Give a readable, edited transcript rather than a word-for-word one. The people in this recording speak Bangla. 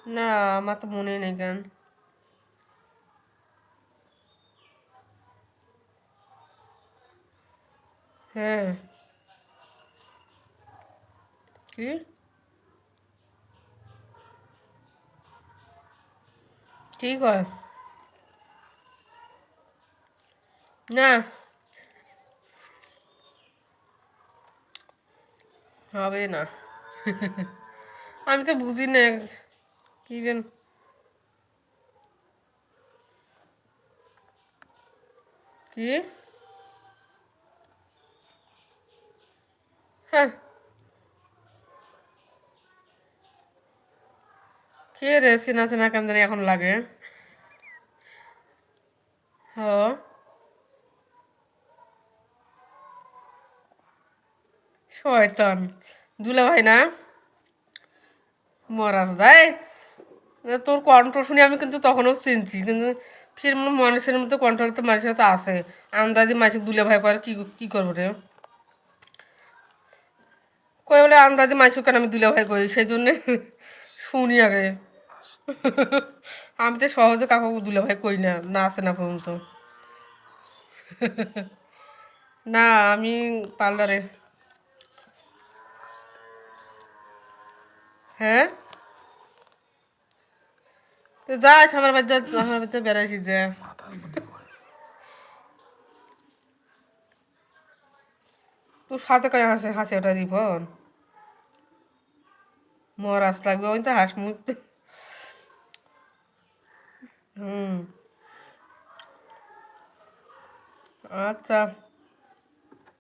না, আমার তো মনে নেই কেন। হ্যাঁ। কি? কি কয়? না, হবে না। আমি তো বুঝি না কি বেন। কি? হ্যাঁ। কে রে চেনা চেনা কেন জানি এখন লাগে। হ। শয়তান। দুলা ভাই না? মরাস ভাই। তোর কণ্ঠ শুনে আমি কিন্তু তখনও চিনছি, কিন্তু ফির মানুষের মতো কণ্ঠ তো মানুষের তো আছে। আন্দাজি মাসিক দুলে ভাই করে কি কি করবো রে? কই বলে আন্দাজি মাসিক কেন আমি দুলে ভাই করি সেই জন্যে শুনি আগে। আমি তো সহজে কাকু দুলে ভাই করি না, না আছে না পর্যন্ত। না, আমি পার্লারে। হ্যাঁ। তো যাস আমার বাড়িতে বেড়াইছি যে। তোর সাথে কয় হাসে হাসে ওটা রিপন। মরাস লাগবে ওই তো হাস মুখ। হুম। আচ্ছা।